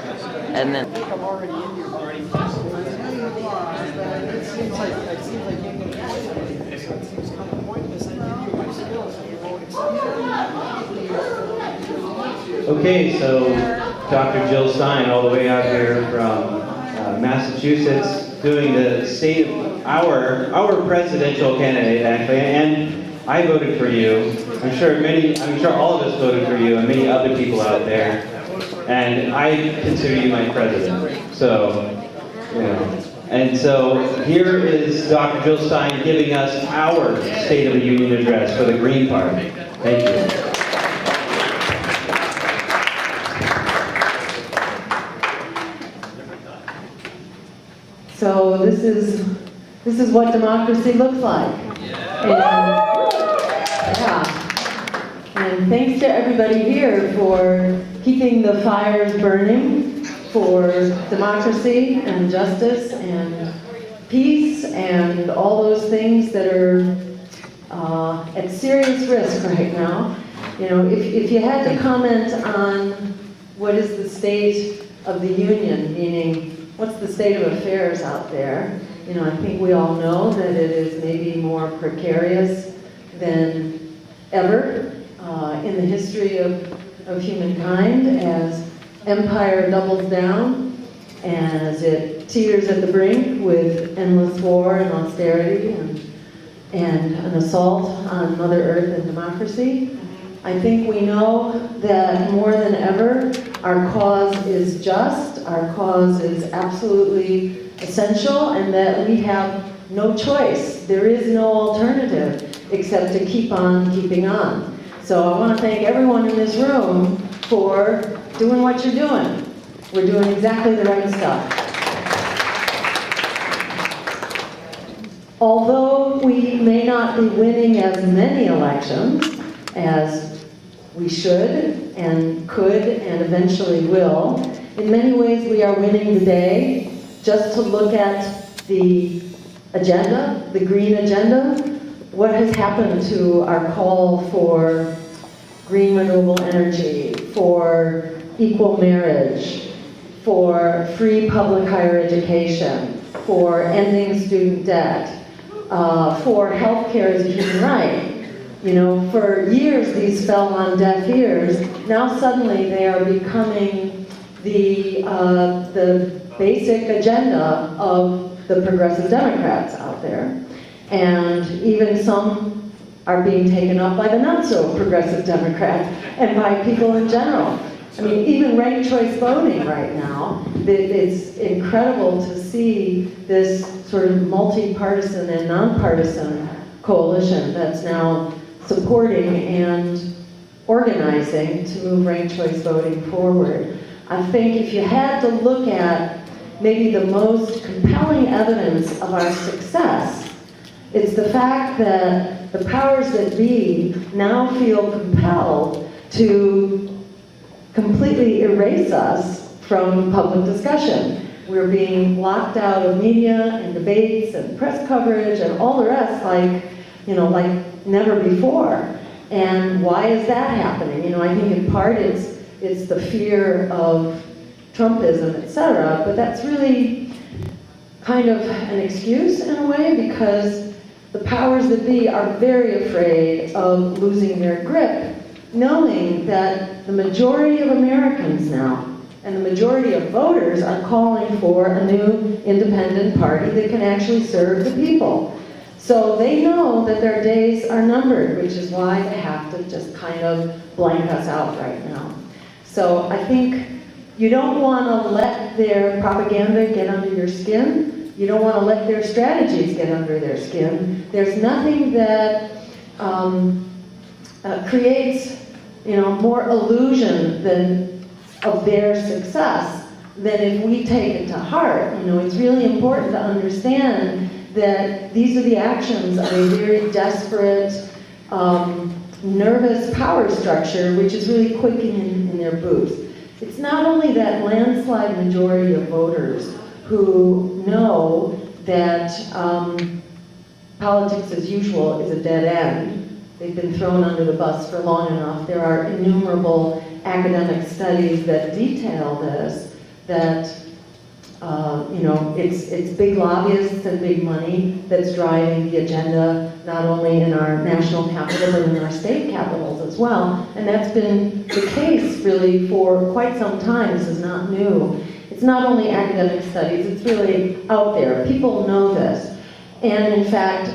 And then I'm already in here already. It seems like it seems kind of pointless. I give you my skills and you won't accept them. Okay, so Dr. Jill Stein, all the way out here from Massachusetts, doing the state of our presidential candidate actually, and I voted for you. I'm sure all of us voted for you, and many other people out there. And I consider you my president. So, you know. And so here is Dr. Jill Stein giving us our State of the Union address for the Green Party. Thank you. So this is what democracy looks like. And thanks to everybody here for keeping the fires burning for democracy and justice and peace and all those things that are at serious risk right now. You know, if you had to comment on what is the state of the union, meaning what's the state of affairs out there, you know, I think we all know that it is maybe more precarious than ever in the history of humankind, as empire doubles down, as it teeters at the brink with endless war and austerity and an assault on Mother Earth and democracy. I think we know that more than ever, our cause is just, our cause is absolutely essential, and that we have no choice. There is no alternative except to keep on keeping on. So I want to thank everyone in this room for doing what you're doing. We're doing exactly the right stuff. Although we may not be winning as many elections as we should and could and eventually will, in many ways we are winning the day. Just to look at the agenda, the green agenda, what has happened to our call for green renewable energy, for equal marriage, for free public higher education, for ending student debt, for healthcare as a human right. You know, for years these fell on deaf ears. Now suddenly they are becoming the basic agenda of the progressive Democrats out there. And even some are being taken up by the not-so-progressive Democrats and by people in general. I mean, even ranked choice voting right now, it's incredible to see this sort of multi-partisan and nonpartisan coalition that's now supporting and organizing to move ranked choice voting forward. I think if you had to look at maybe the most compelling evidence of our success, it's the fact that the powers that be now feel compelled to completely erase us from public discussion. We're being locked out of media and debates and press coverage and all the rest like never before. And why is that happening? You know, I think in part it's the fear of Trumpism, etc., but that's really kind of an excuse in a way, because the powers that be are very afraid of losing their grip, knowing that the majority of Americans now, and the majority of voters, are calling for a new independent party that can actually serve the people. So they know that their days are numbered, which is why they have to just kind of blank us out right now. So I think you don't want to let their propaganda get under your skin. You don't want to let their strategies get under their skin. There's nothing that creates, more illusion of their success than if we take it to heart. It's really important to understand that these are the actions of a very desperate, nervous power structure, which is really quaking in their boots. It's not only that landslide majority of voters who know that politics as usual is a dead end. They've been thrown under the bus for long enough. There are innumerable academic studies that detail this, that it's big lobbyists and big money that's driving the agenda, not only in our national capital, but in our state capitals as well. And that's been the case really for quite some time. This is not new. It's not only academic studies, it's really out there. People know this. And in fact,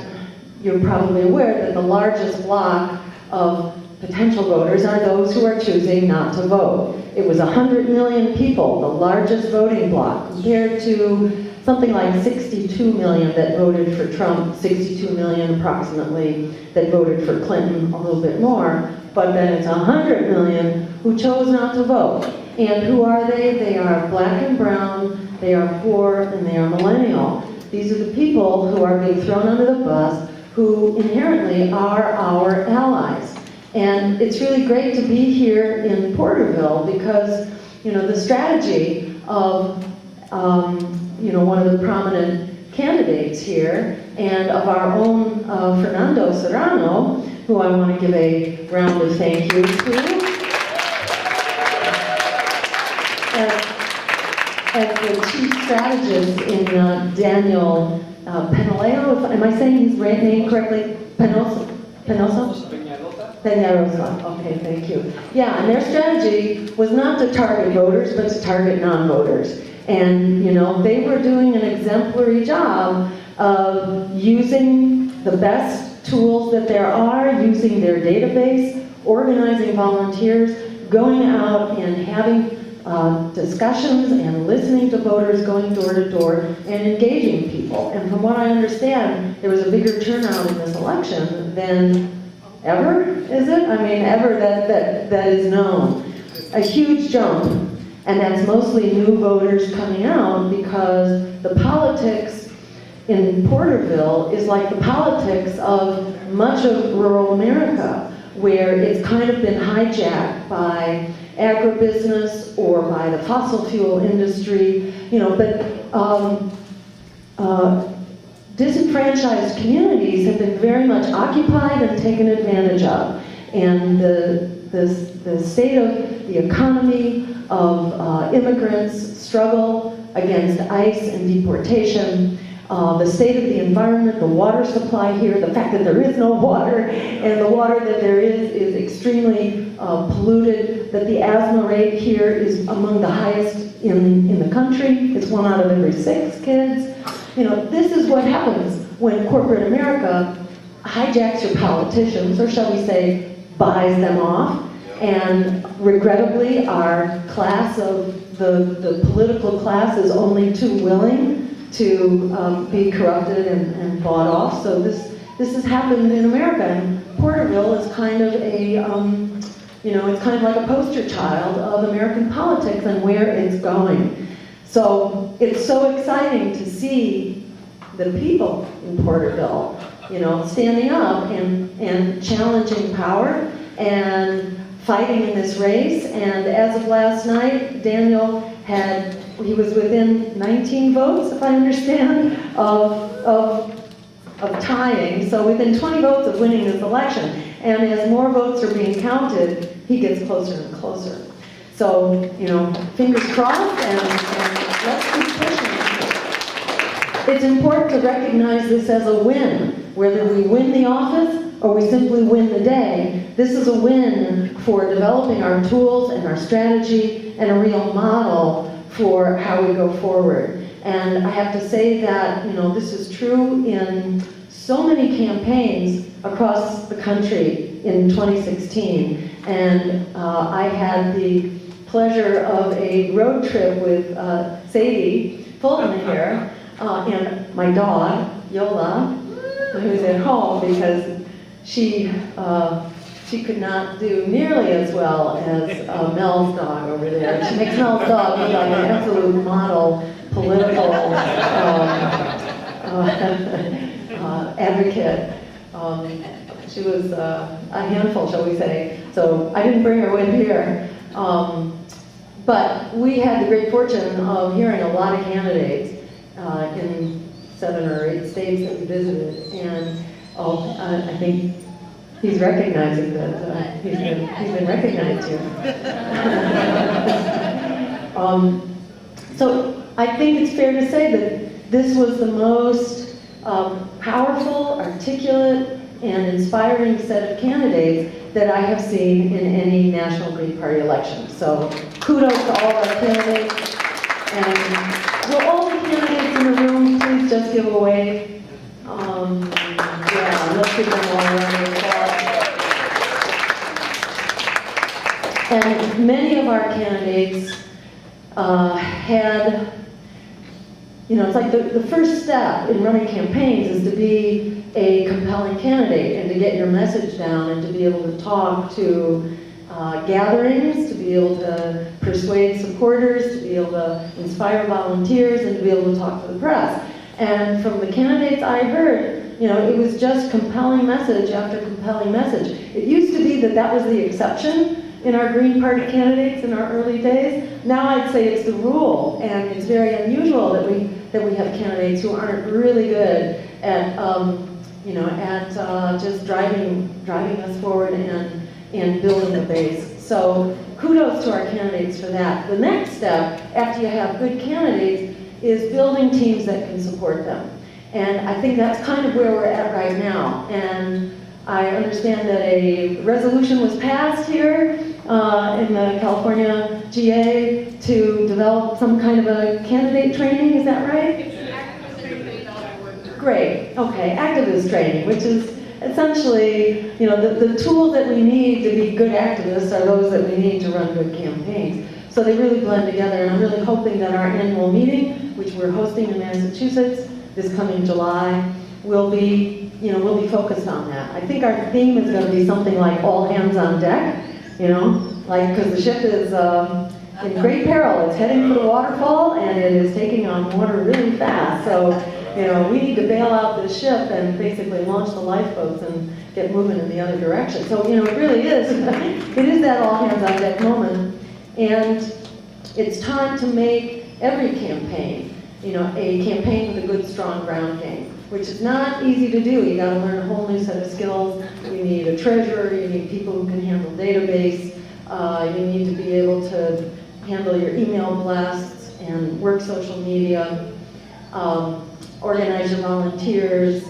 you're probably aware that the largest block of potential voters are those who are choosing not to vote. It was 100 million people, the largest voting bloc, compared to something like 62 million that voted for Trump, 62 million approximately that voted for Clinton, a little bit more. But then it's 100 million who chose not to vote. And who are they? They are black and brown, they are poor, and they are millennial. These are the people who are being thrown under the bus, who inherently are our allies. And it's really great to be here in Porterville because, the strategy of, one of the prominent candidates here and of our own Fernando Serrano, who I want to give a round of thank you to. As the chief strategist in Daniel Penaleo, am I saying his name correctly? Penosa? Peñarosa. Okay, thank you. Yeah, and their strategy was not to target voters, but to target non-voters. And, they were doing an exemplary job of using the best tools that there are, using their database, organizing volunteers, going out and having discussions and listening to voters, going door to door and engaging people. And from what I understand, there was a bigger turnout in this election than ever, is it? I mean, ever that is known. A huge jump. And that's mostly new voters coming out because the politics in Porterville is like the politics of much of rural America, where it's kind of been hijacked by agribusiness or by the fossil fuel industry, disenfranchised communities have been very much occupied and taken advantage of. And the state of the economy of immigrants' struggle against ICE and deportation, the state of the environment, the water supply here, the fact that there is no water, and the water that there is extremely polluted, that the asthma rate here is among the highest in the country. It's 1 out of every 6 kids. This is what happens when corporate America hijacks your politicians, or shall we say, buys them off. And regrettably, our class of the political class is only too willing to be corrupted and bought off. So this has happened in America, and Porterville is kind of it's kind of like a poster child of American politics and where it's going. So it's so exciting to see the people in Porterville, standing up and challenging power and fighting in this race. And as of last night, Daniel he was within 19 votes, if I understand, of tying. So within 20 votes of winning this election. And as more votes are being counted, he gets closer and closer. So, fingers crossed, and let's keep pushing. It's important to recognize this as a win. Whether we win the office or we simply win the day, this is a win for developing our tools and our strategy and a real model for how we go forward. And I have to say that, this is true in so many campaigns across the country in 2016. And I had the pleasure of a road trip with Sadie Fulton here, and my dog, Yola, who's at home because she could not do nearly as well as Mel's dog over there. She makes Mel's dog look like an absolute model political advocate. She was a handful, shall we say. So I didn't bring her with here. But we had the great fortune of hearing a lot of candidates in 7 or 8 states that we visited. And I think he's recognizing that he's been recognized here. So I think it's fair to say that this was the most powerful, articulate, and inspiring set of candidates that I have seen in any National Green Party election. So kudos to all our candidates. And will all the candidates in the room please just give a wave? Yeah, let's give them all a round of applause. And many of our candidates had, it's like the first step in running campaigns is to be a compelling candidate and to get your message down and to be able to talk to gatherings, to be able to persuade supporters, to be able to inspire volunteers, and to be able to talk to the press. And from the candidates I heard, it was just compelling message after compelling message. It used to be that was the exception in our Green Party candidates in our early days. Now I'd say it's the rule, and it's very unusual that we have candidates who aren't really good at just driving us forward and building a base. So kudos to our candidates for that. The next step, after you have good candidates, is building teams that can support them. And I think that's kind of where we're at right now. And I understand that a resolution was passed here in the California GA to develop some kind of a candidate training, is that right? Great, okay, activist training, which is essentially, the tools that we need to be good activists are those that we need to run good campaigns. So they really blend together, and I'm really hoping that our annual meeting, which we're hosting in Massachusetts this coming July, will be focused on that. I think our theme is going to be something like all hands on deck, because the ship is in great peril. It's heading for the waterfall, and it is taking on water really fast. So, we need to bail out this ship and basically launch the lifeboats and get moving in the other direction. So, it really is, it is that all hands on deck moment. And it's time to make every campaign, a campaign with a good, strong ground game, which is not easy to do. You gotta learn a whole new set of skills. You need a treasurer, you need people who can handle database, you need to be able to handle your email blasts and work social media, organize your volunteers.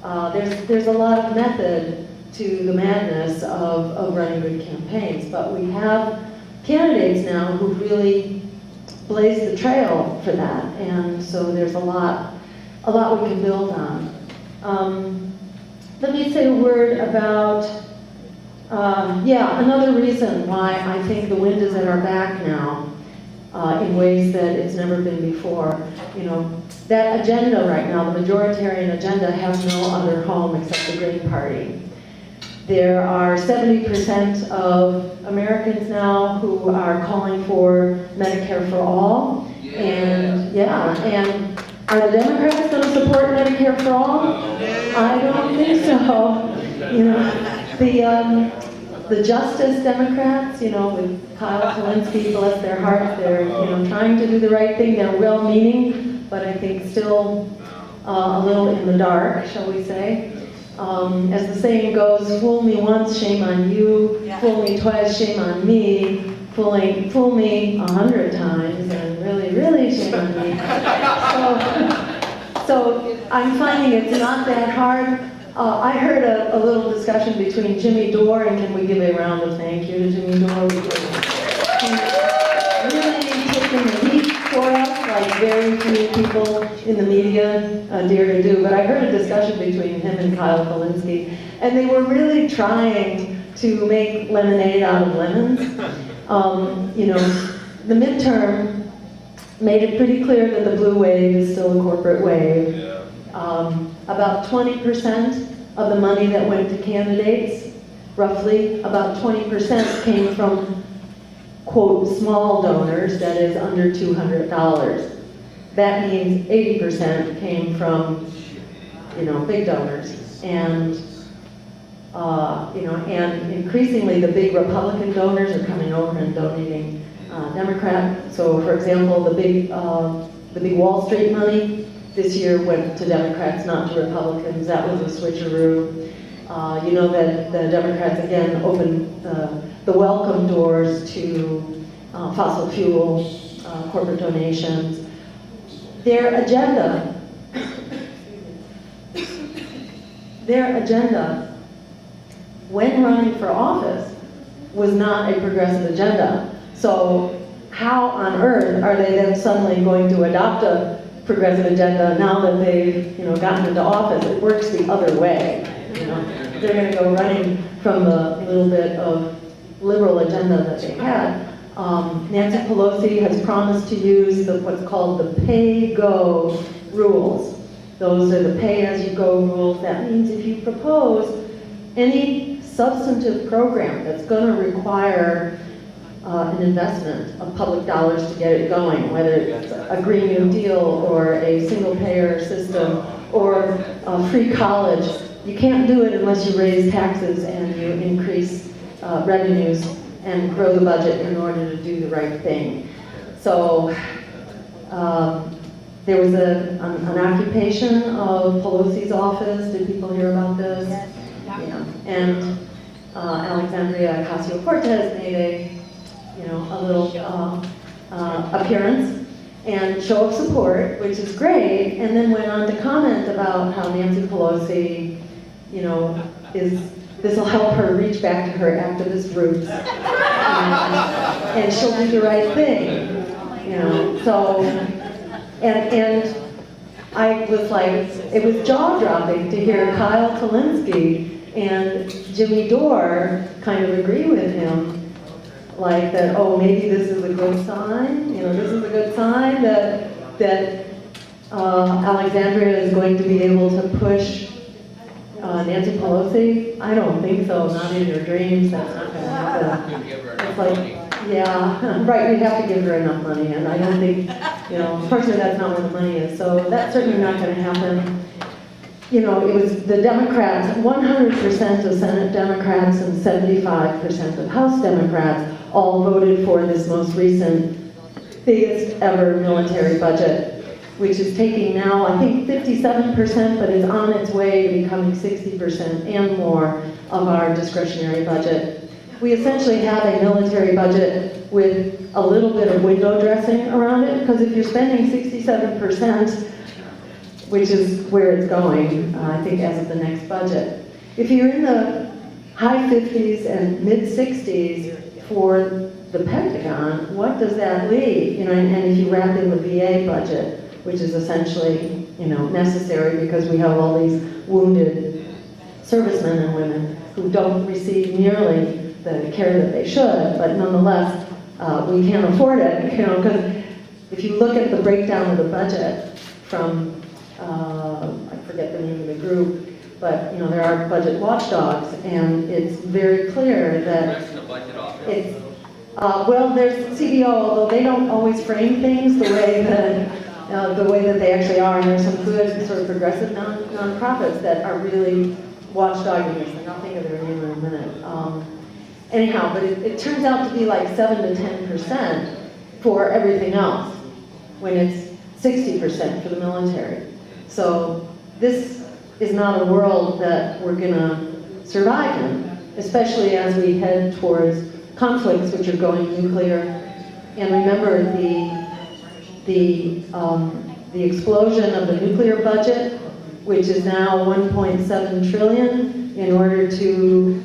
There's a lot of method to the madness of running good campaigns, but we have candidates now who really blaze the trail for that, and so there's a lot we can build on. Let me say a word about, another reason why I think the wind is at our back now in ways that it's never been before. That agenda right now, the majoritarian agenda, has no other home except the Green Party. There are 70% of Americans now who are calling for Medicare for all. And are the Democrats going to support Medicare for all? I don't think so. The Justice Democrats, with Kyle Kulinski, bless their heart, they're trying to do the right thing. They're well-meaning, but I think still a little in the dark, shall we say. As the saying goes, fool me once, shame on you. Fool me twice, shame on me. Fool me 100 times, and really, really shame on me. So I'm finding it's not that hard. I heard a little discussion between Jimmy Dore, and can we give a round of thank you to Jimmy Dore? He's really taking the heat for us, like very few people in the media dare to do. But I heard a discussion between him and Kyle Kulinski, and they were really trying to make lemonade out of lemons. The midterm made it pretty clear that the blue wave is still a corporate wave. About 20% of the money that went to candidates, roughly about 20% came from, quote, small donors, that is under $200. That means 80% came from, big donors. And, and increasingly the big Republican donors are coming over and donating Democrat. So, for example, the big Wall Street money this year went to Democrats, not to Republicans. That was a switcheroo. That the Democrats again opened the welcome doors to fossil fuel corporate donations. Their agenda, when running for office, was not a progressive agenda. So how on earth are they then suddenly going to adopt a progressive agenda now that they've gotten into office? It works the other way. They're going to go running from the little bit of liberal agenda that they had. Nancy Pelosi has promised to use what's called the pay-go rules. Those are the pay-as-you-go rules. That means if you propose any substantive program that's going to require an investment of public dollars to get it going, whether it's a Green New Deal or a single-payer system or free college, you can't do it unless you raise taxes and you increase revenues and grow the budget in order to do the right thing. So there was an occupation of Pelosi's office. Did people hear about this? Yes. Yeah. And Alexandria Ocasio-Cortez made a little appearance and show of support, which is great, and then went on to comment about how Nancy Pelosi, this will help her reach back to her activist roots, and she'll do the right thing, So, and I was like, it was jaw-dropping to hear Kyle Kulinski and Jimmy Dore kind of agree with him, like that, oh, maybe this is a good sign, this is a good sign that Alexandria is going to be able to push Nancy Pelosi. I don't think so, not in your dreams, that's not going to happen. It's like, yeah, right, we have to give her enough money, and I don't think, unfortunately that's not where the money is, so that's certainly not going to happen. It was the Democrats, 100% of Senate Democrats and 75% of House Democrats all voted for this most recent, biggest ever military budget, which is taking now, I think, 57%, but is on its way to becoming 60% and more of our discretionary budget. We essentially have a military budget with a little bit of window dressing around it, because if you're spending 67%, which is where it's going, I think, as of the next budget. If you're in the high 50s and mid 60s for the Pentagon, what does that leave? And if you wrap in the VA budget, which is essentially, necessary because we have all these wounded servicemen and women who don't receive nearly the care that they should, but nonetheless, we can't afford it, because if you look at the breakdown of the budget from I forget the name of the group, but there are budget watchdogs, and it's very clear that it's well, there's CBO, although they don't always frame things the way that they actually are, and there's some good sort of progressive nonprofits that are really watchdogging this, and I'll think of their name in a minute. Anyhow, but it turns out to be like 7 to 10% for everything else, when it's 60% for the military. So this is not a world that we're going to survive in, especially as we head towards conflicts which are going nuclear. And remember the explosion of the nuclear budget, which is now 1.7 trillion, in order to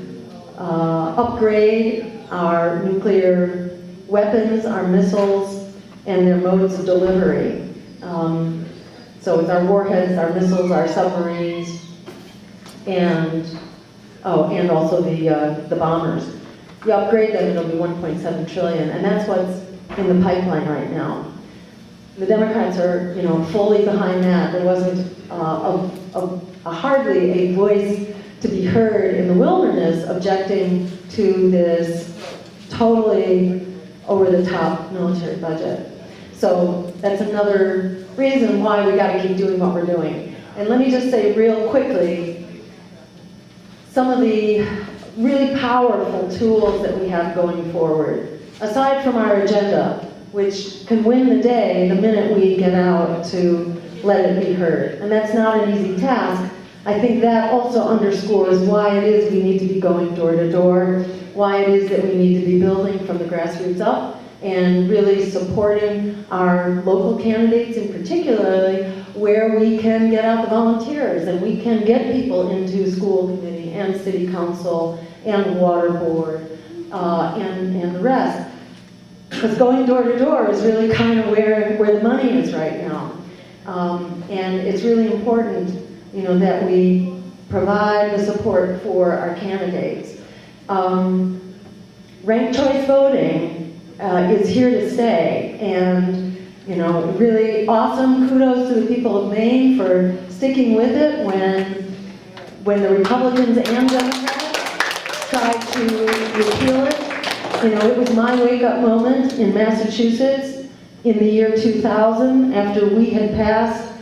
upgrade our nuclear weapons, our missiles, and their modes of delivery. So it's our warheads, our missiles, our submarines, and also the bombers. You upgrade them, it'll be 1.7 trillion, and that's what's in the pipeline right now. The Democrats are, fully behind that. There wasn't hardly a voice to be heard in the wilderness objecting to this totally over-the-top military budget. So that's another reason why we got to keep doing what we're doing. And let me just say real quickly, some of the really powerful tools that we have going forward, aside from our agenda, which can win the day the minute we get out to let it be heard. And that's not an easy task. I think that also underscores why it is we need to be going door to door, why it is that we need to be building from the grassroots up, and really supporting our local candidates in particular, where we can get out the volunteers and we can get people into school committee and city council and water board and the rest. Because going door to door is really kind of where the money is right now. And it's really important, that we provide the support for our candidates. Ranked choice voting is here to stay, and really awesome. Kudos to the people of Maine for sticking with it when the Republicans and Democrats tried to repeal it. It was my wake-up moment in Massachusetts in the year 2000 after we had passed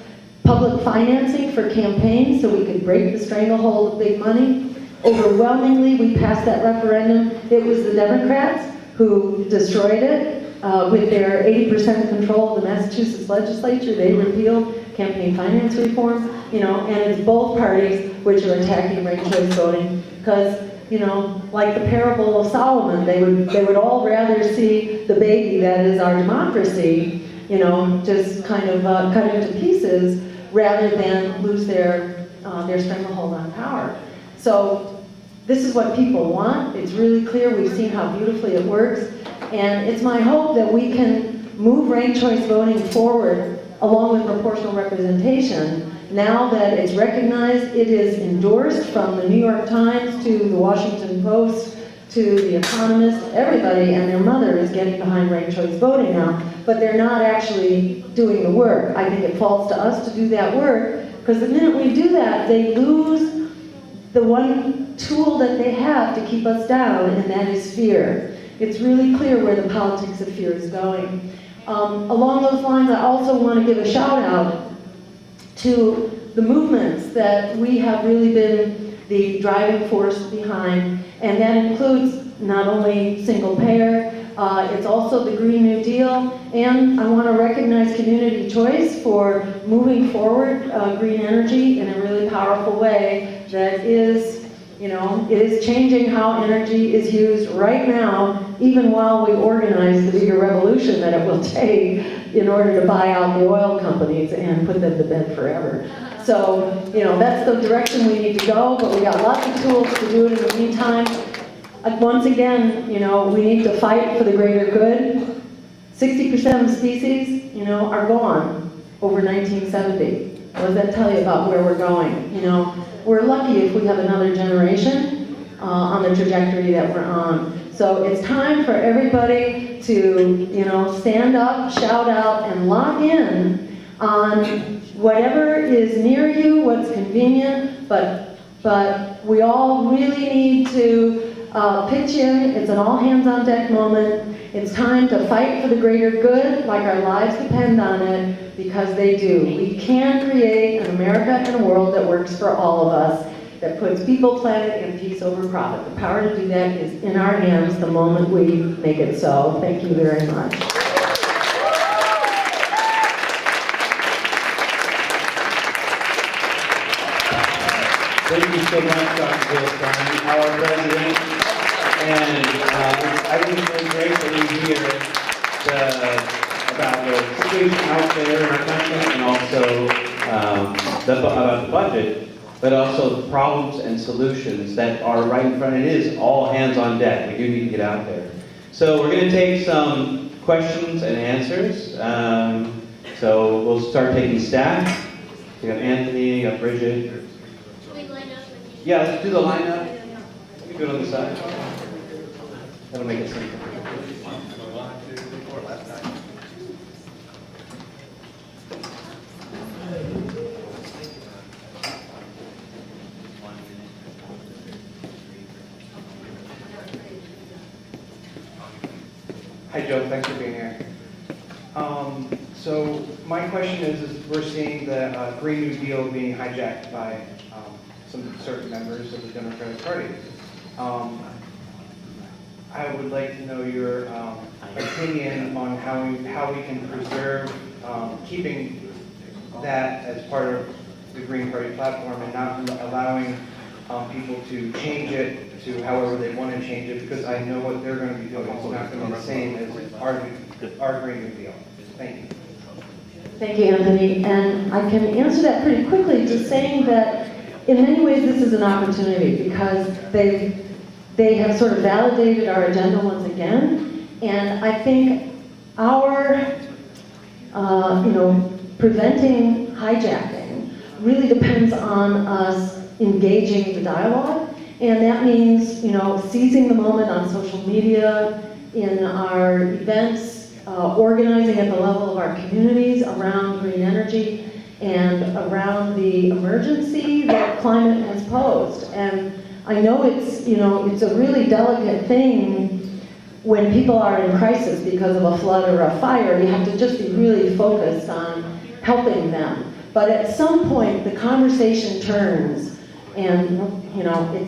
public financing for campaigns so we could break the stranglehold of big money. Overwhelmingly, we passed that referendum. It was the Democrats who destroyed it with their 80% control of the Massachusetts legislature. They repealed campaign finance reform, and it's both parties which are attacking ranked choice voting because, like the parable of Solomon, they would all rather see the baby that is our democracy, just kind of cut into pieces rather than lose their stranglehold on power. So this is what people want. It's really clear. We've seen how beautifully it works. And it's my hope that we can move ranked choice voting forward along with proportional representation. Now that it's recognized, it is endorsed from the New York Times to the Washington Post to the Economist, everybody and their mother is getting behind ranked choice voting now, but they're not actually doing the work. I think it falls to us to do that work, because the minute we do that, they lose the one tool that they have to keep us down, and that is fear. It's really clear where the politics of fear is going. Along those lines, I also want to give a shout out to the movements that we have really been the driving force behind, and that includes not only single payer, it's also the Green New Deal, and I want to recognize Community Choice for moving forward green energy in a really powerful way that is, it is changing how energy is used right now, even while we organize the bigger revolution that it will take in order to buy out the oil companies and put them to bed forever. So, that's the direction we need to go, but we got lots of tools to do it in the meantime. Once again, we need to fight for the greater good. 60% of the species, are gone over 1970. What does that tell you about where we're going? We're lucky if we have another generation on the trajectory that we're on. So it's time for everybody to, stand up, shout out, and lock in on whatever is near you, what's convenient, but we all really need to pitch in. It's an all-hands-on-deck moment. It's time to fight for the greater good, like our lives depend on it, because they do. We can create an America and a world that works for all of us, that puts people, planet, and peace over profit. The power to do that is in our hands the moment we make it so. Thank you very much. Thank you so much, Dr. Jill Stein, our president. And I think it's really great that we hear about the situation out there in our country, and also about the budget, but also the problems and solutions that are right in front. It is all hands on deck. We do need to get out there. So we're going to take some questions and answers. So we'll start taking staff. We got Anthony, you got Bridget. Yeah, let's do the lineup. You can do it on the side. That'll make it simple. Hi Joe, thanks for being here. So my question is we're seeing the Green New Deal being hijacked by some certain members of the Democratic Party. I would like to know your opinion on how we can preserve keeping that as part of the Green Party platform and not allowing people to change it to however they want to change it, because I know what they're going to be doing. It's not going to be the same as our Green New Deal. Thank you. Thank you, Anthony. And I can answer that pretty quickly, just saying that in many ways this is an opportunity, because they have sort of validated our agenda once again. And I think our, preventing hijacking really depends on us engaging the dialogue. And that means, seizing the moment on social media, in our events, organizing at the level of our communities around green energy and around the emergency that climate has posed. And I know it's a really delicate thing when people are in crisis because of a flood or a fire. You have to just be really focused on helping them. But at some point, the conversation turns, and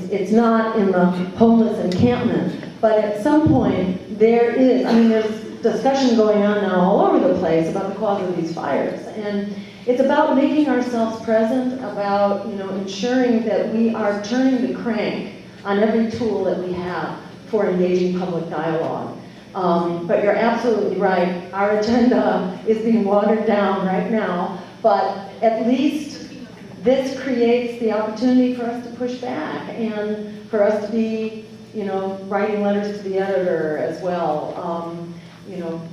it's not in the homeless encampment, but at some point there's discussion going on now all over the place about the cause of these fires. And it's about making ourselves present, about ensuring that we are turning the crank on every tool that we have for engaging public dialogue. But you're absolutely right. Our agenda is being watered down right now, but at least this creates the opportunity for us to push back and for us to be, writing letters to the editor as well,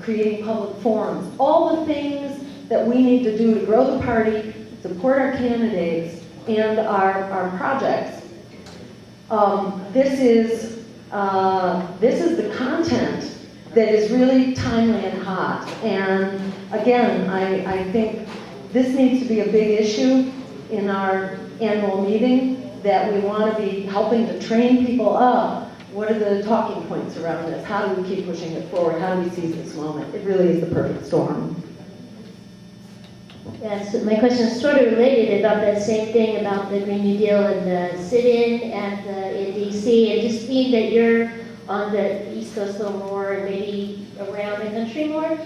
creating public forums, all the things that we need to do to grow the party, support our candidates, and our projects. This is the content that is really timely and hot. And again, I think this needs to be a big issue in our annual meeting, that we want to be helping to train people up. What are the talking points around this? How do we keep pushing it forward? How do we seize this moment? It really is the perfect storm. Yes, my question is sort of related about that same thing about the Green New Deal and the sit-in in DC. It just means that you're on the East Coast a little more and maybe around the country more.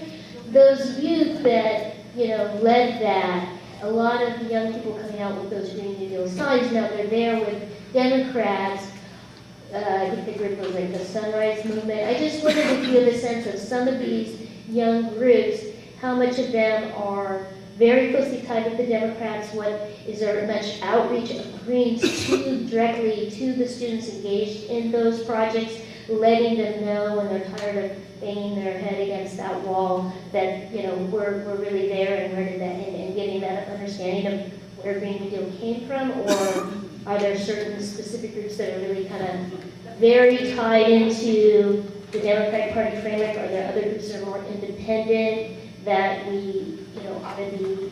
Those youth that, led that, a lot of the young people coming out with those Green New Deal signs, now they're there with Democrats. I think the group was like the Sunrise Movement. I just wondered if you have a sense of some of these young groups, how much of them are very closely tied with the Democrats? Is there much outreach of Greens directly to the students engaged in those projects, letting them know when they're tired of banging their head against that wall that we're really there, and where did that, and getting that understanding of where Green New Deal came from? Or are there certain specific groups that are really kind of very tied into the Democratic Party framework? Are there other groups that are more independent that we ought to be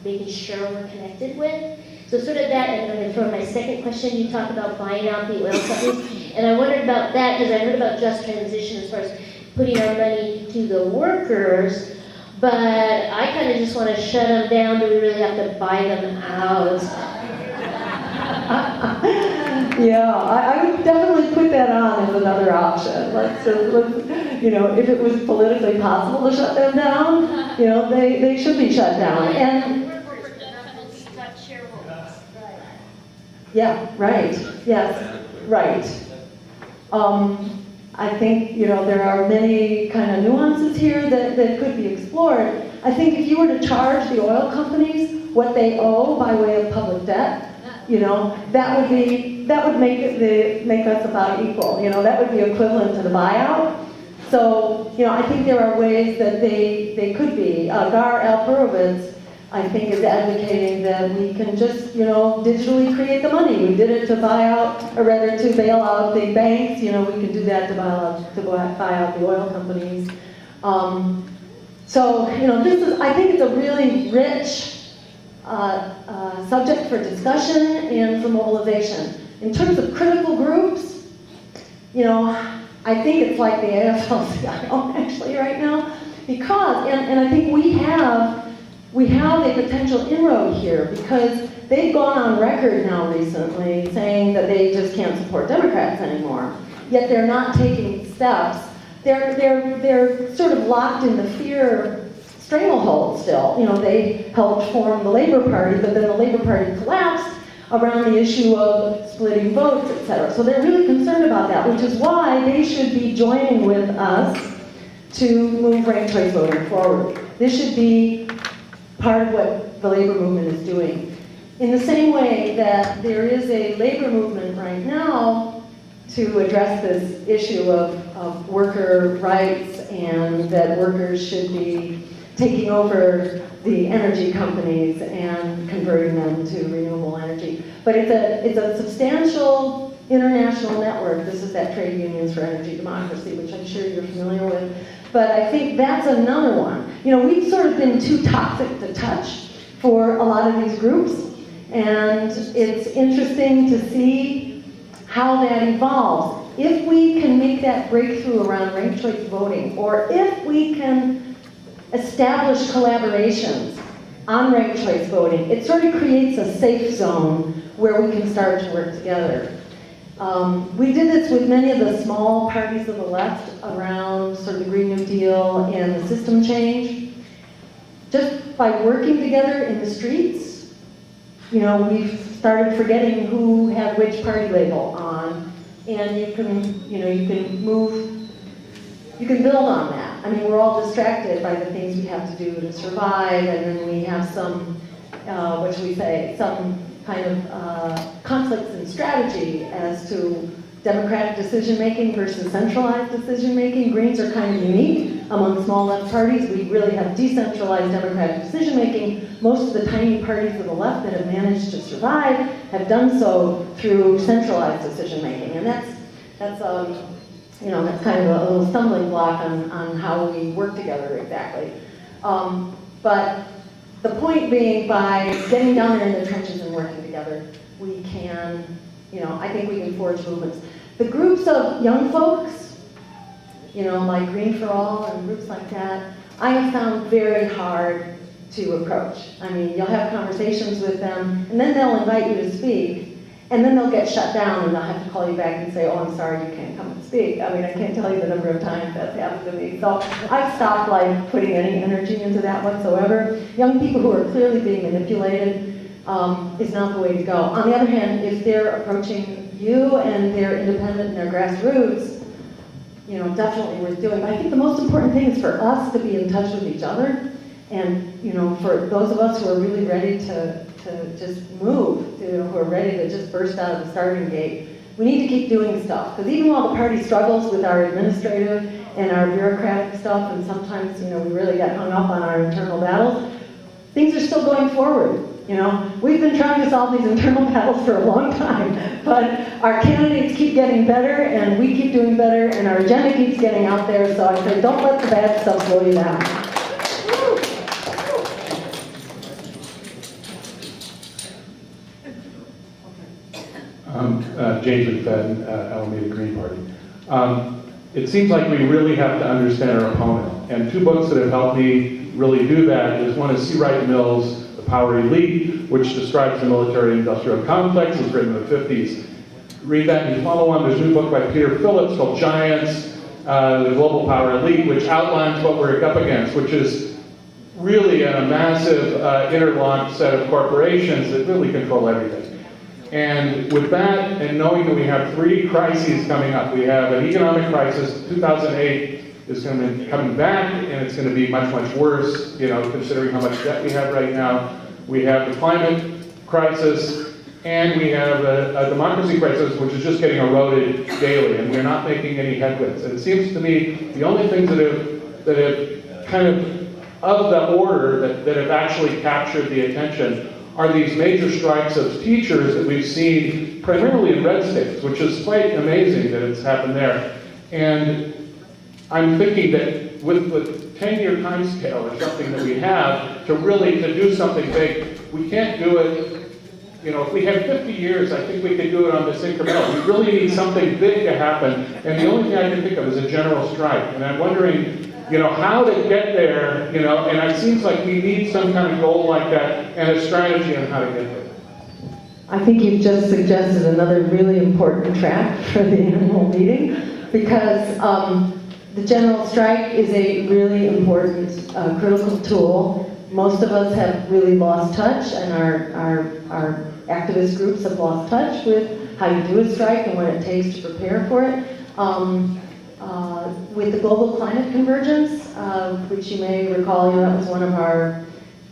making sure we're connected with? So sort of that, and I'm going to throw in my second question. You talk about buying out the oil companies, and I wondered about that because I heard about just transition as far as putting our money to the workers, but I kind of just want to shut them down. Do we really have to buy them out? Yeah, I would definitely put that on as another option. Let's if it was politically possible to shut them down, they should be shut down. And yeah, right. Yes, right. I think there are many kind of nuances here that could be explored. I think if you were to charge the oil companies what they owe by way of public debt, that would make us about equal. That would be equivalent to the buyout. So, I think there are ways that they could be. Gar Alperovitz, I think, is advocating that we can just, digitally create the money. We did it to buy out, or rather to bail out the banks. We can do that to buy out the oil companies. So, I think it's a really rich subject for discussion and for mobilization. In terms of critical groups, I think it's like the AFL-CIO actually right now, because, and I think we have a potential inroad here, because they've gone on record now recently saying that they just can't support Democrats anymore, yet they're not taking steps. They're sort of locked in the fear stranglehold still. They helped form the Labor Party, but then the Labor Party collapsed. around the issue of splitting votes, etc. So they're really concerned about that, which is why they should be joining with us to move ranked choice voting forward. This should be part of what the labor movement is doing. In the same way that there is a labor movement right now to address this issue of worker rights and that workers should be taking over the energy companies and converting them to renewable energy. But it's a substantial international network. This is that Trade Unions for Energy Democracy, which I'm sure you're familiar with. But I think that's another one. You know, we've sort of been too toxic to touch for a lot of these groups. And it's interesting to see how that evolves. If we can make that breakthrough around ranked choice voting, or if we can establish collaborations on ranked choice voting, it sort of creates a safe zone where we can start to work together. We did this with many of the small parties of the left around sort of the Green New Deal and the system change. Just by working together in the streets, you know, we've started forgetting who had which party label on, and you can build on that. I mean, we're all distracted by the things we have to do to survive, and then we have some, some kind of conflicts in strategy as to democratic decision-making versus centralized decision-making. Greens are kind of unique among small left parties. We really have decentralized democratic decision-making. Most of the tiny parties of the left that have managed to survive have done so through centralized decision-making. And that's kind of a little stumbling block on how we work together exactly. But the point being, by getting down there in the trenches and working together, we can, I think we can forge movements. The groups of young folks, like Green for All and groups like that, I have found very hard to approach. I mean, you'll have conversations with them, and then they'll invite you to speak, and then they'll get shut down, and they'll have to call you back and say, oh, I'm sorry, you can't come and speak. I mean, I can't tell you the number of times that's happened to me. So I've stopped, putting any energy into that whatsoever. Young people who are clearly being manipulated is not the way to go. On the other hand, if they're approaching you and they're independent and they're grassroots, definitely worth doing. But I think the most important thing is for us to be in touch with each other, and for those of us who are really ready to just move, who are ready to just burst out of the starting gate, we need to keep doing stuff. Because even while the party struggles with our administrative and our bureaucratic stuff, and sometimes we really get hung up on our internal battles, things are still going forward. We've been trying to solve these internal battles for a long time, but our candidates keep getting better, and we keep doing better, and our agenda keeps getting out there. So I say, don't let the bad stuff slow you down. James McFadden, Alameda Green Party. It seems like we really have to understand our opponent, and two books that have helped me really do that is one is C. Wright Mills' The Power Elite, which describes the military-industrial complex. It was written in the 50s. Read that and follow on. There's a new book by Peter Phillips called Giants, The Global Power Elite, which outlines what we're up against, which is really a massive interlocked set of corporations that really control everything. And with that, and knowing that we have three crises coming up, we have an economic crisis. 2008 is going to be coming back, and it's going to be much, much worse, considering how much debt we have right now. We have the climate crisis, and we have a democracy crisis, which is just getting eroded daily, and we're not making any headwinds. And it seems to me the only things that have kind of the order that have actually captured the attention are these major strikes of teachers that we've seen primarily in red states, which is quite amazing that it's happened there. And I'm thinking that with the 10-year time scale or something that we have to do something big, we can't do it, if we have 50 years, I think we could do it on this incremental. We really need something big to happen, and the only thing I can think of is a general strike. And I'm wondering, how to get there, and it seems like we need some kind of goal like that and a strategy on how to get there. I think you've just suggested another really important track for the annual meeting, because the general strike is a really important, critical tool. Most of us have really lost touch and are activist groups have lost touch with how you do a strike and what it takes to prepare for it. With the global climate convergence, which you may recall, that was one of our,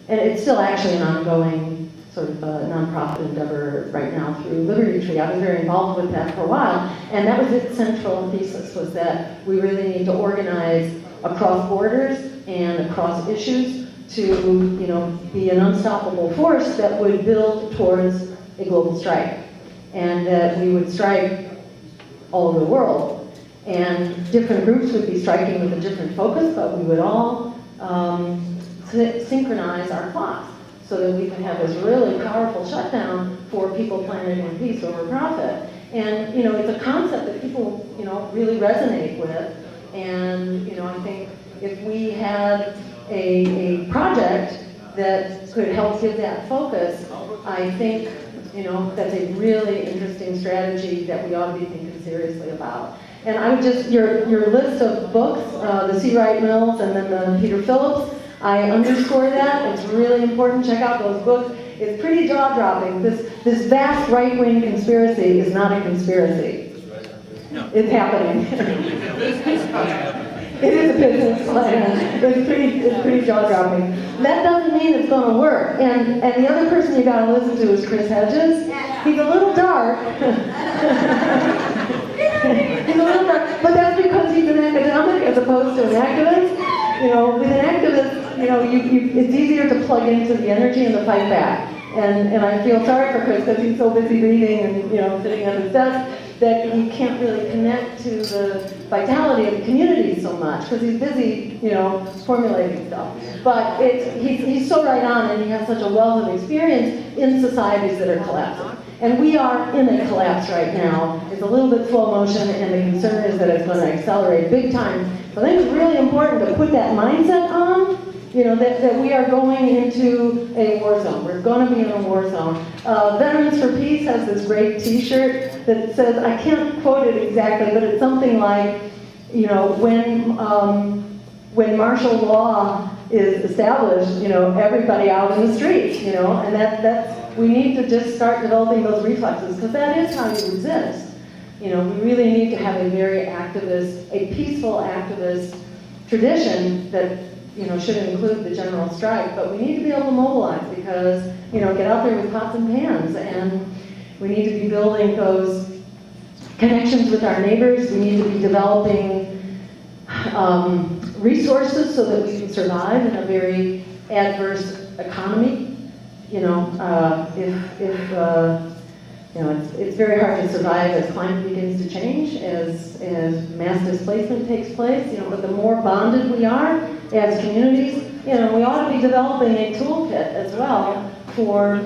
and it's still actually an ongoing sort of nonprofit endeavor right now through Liberty Tree. I was very involved with that for a while, and that was its central thesis, was that we really need to organize across borders and across issues to, be an unstoppable force that would build towards a global strike, and that we would strike all over the world. And different groups would be striking with a different focus, but we would all synchronize our clocks so that we can have this really powerful shutdown for people, planet, and peace over profit. And, it's a concept that people, really resonate with. And, I think if we had a project that could help give that focus, I think, that's a really interesting strategy that we ought to be thinking seriously about. And I would just, your list of books, the C. Wright Mills and then the Peter Phillips, I underscore that. It's really important. Check out those books. It's pretty jaw-dropping. This vast right-wing conspiracy is not a conspiracy. No. It's happening. It is a business plan. It's pretty jaw-dropping. That doesn't mean it's going to work. And the other person you got to listen to is Chris Hedges. He's a little dark. He's a little dark, but that's because he's an academic as opposed to an activist. With an activist, it's easier to plug into the energy and the fight back. And I feel sorry for Chris because he's so busy reading and sitting at his desk that he can't really connect to the vitality of the community so much because he's busy, formulating stuff. But he's so right on, and he has such a wealth of experience in societies that are collapsing. And we are in a collapse right now. It's a little bit slow motion, and the concern is that it's going to accelerate big time. So I think it's really important to put that mindset on, that we are going into a war zone. We're going to be in a war zone. Veterans for Peace has this great T-shirt that says, I can't quote it exactly, but it's something like, when martial law is established, everybody out in the streets, and that's we need to just start developing those reflexes, because that is how you resist. We really need to have a very activist, a peaceful activist tradition that, should include the general strike, but we need to be able to mobilize because, get out there with pots and pans, and we need to be building those connections with our neighbors. We need to be developing resources so that we can survive in a very adverse economy. It's very hard to survive as climate begins to change, as mass displacement takes place, but the more bonded we are as communities, we ought to be developing a toolkit as well for